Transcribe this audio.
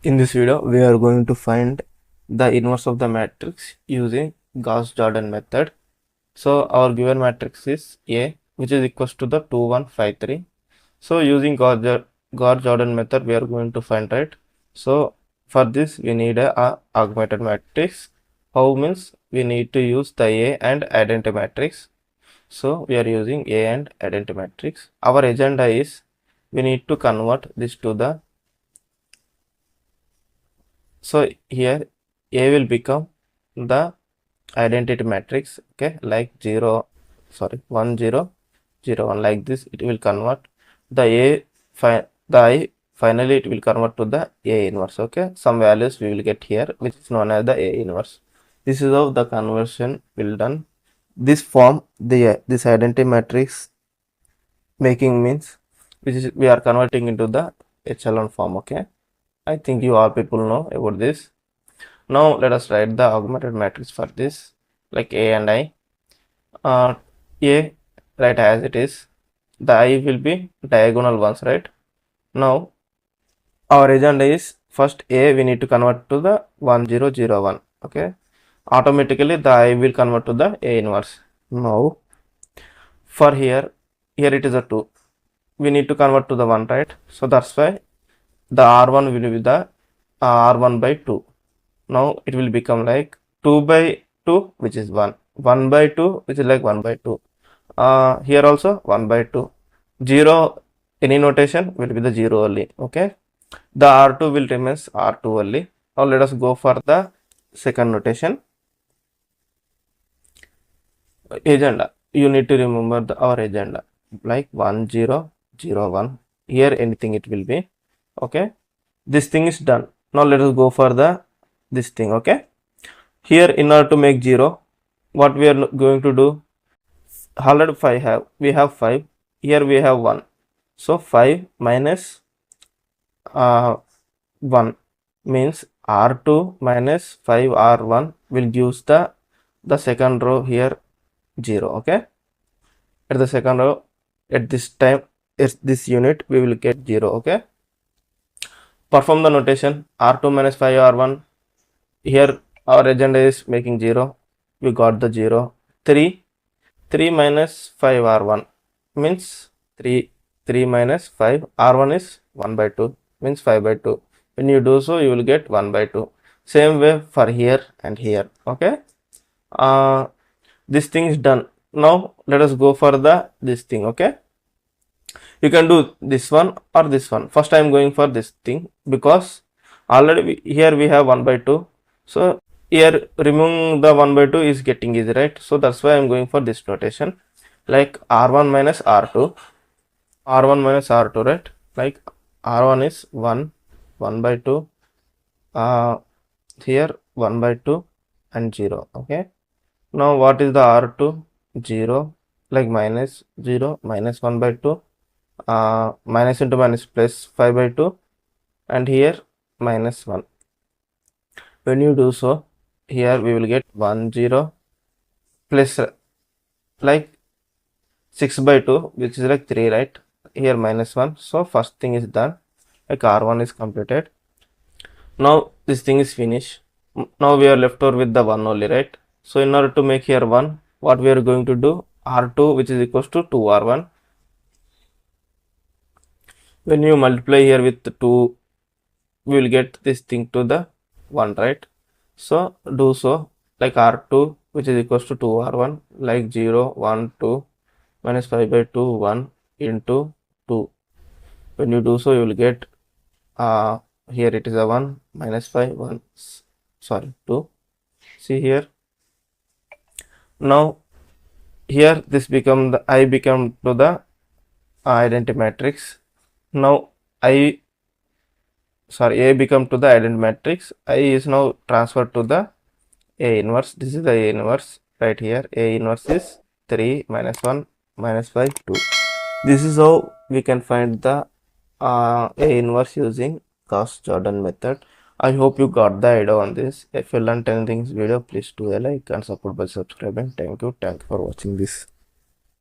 In this video, we are going to find the inverse of the matrix using Gauss Jordan method. So our given matrix is A, which is equals to the 2, 1, 5, 3. So using Gauss Jordan method, we are going to find, right? So for this, we need a augmented matrix. How means we need to use the A and identity matrix. So we are using A and identity matrix. Our agenda is we need to convert this to the. So here A will become the identity matrix, okay, like 1 0 0 1, like this it will convert the I finally it will convert to the A inverse, okay. Some values we will get here which is known as the A inverse. This is how the conversion will done. This form, this identity matrix making means which is we are converting into the echelon form, okay. I think you all people know about this. Now let us write the augmented matrix for this, like A and I. A write as it is. The I will be diagonal ones, right? Now our agenda is first A we need to convert to the 1 0 0 1, okay. Automatically the I will convert to the A inverse. Now for here it is a 2. We need to convert to the 1, right? So that's why the R1 will be the R1 by 2. Now it will become like 2 by 2 which is 1, 1 by 2 which is like 1 by 2. Here also 1 by 2. 0, any notation will be the 0 only, okay. The R2 will remains R2 only. Now let us go for the second notation. Agenda, you need to remember our agenda, like 1 0 0 1. Here anything it will be, okay. This thing is done. Now let us go for the this thing, okay. Here in order to make 0, what we are going to do, already we have 5, here we have 1. So 5 minus 1 means R2 minus 5 R1 will give the second row here 0, okay. At the second row, at this time, at this unit we will get 0, okay. Perform the notation R2 minus 5 R1. Here our agenda is making 0. We got the 0. 3 minus 5 R1 means 3 minus 5 R1 is 1 by 2 means 5 by 2. When you do so, you will get 1 by 2. Same way for here and here, okay. This thing is done. Now let us go for this thing, okay. You can do this one or this one. First I am going for this thing because already here we have 1 by 2. So here removing the 1 by 2 is getting easy, right? So that's why I am going for this notation, like R1 minus R2, right? Like R1 is 1 by 2, here 1 by 2 and 0, okay. Now what is the R2? 0, like minus 0 minus 1 by 2, minus into minus plus 5 by 2, and here minus 1. When you do so, here we will get 1 0 plus like 6 by 2 which is like 3, right? Here minus 1. So first thing is done, like R1 is completed. Now this thing is finished. Now we are left over with the 1 only, right? So in order to make here 1, what we are going to do, R2 which is equals to 2 R1. When you multiply here with 2, we will get this thing to the 1, right? So do so, like R2 which is equals to 2 R1, like 0 1 2 minus 5 by 2 1 into 2. When you do so, you will get here it is a 1 minus 5 1 2. See here. Now here this become the I become to the identity matrix. Now A become to the identity matrix. I is now transferred to the A inverse. This is the A inverse right here. A inverse is 3 minus 1 minus 5 2. This is how we can find the A inverse using Gauss Jordan method. I hope you got the idea on this. If you learned anything in this video, please do a like and support by subscribing. Thank you for watching this.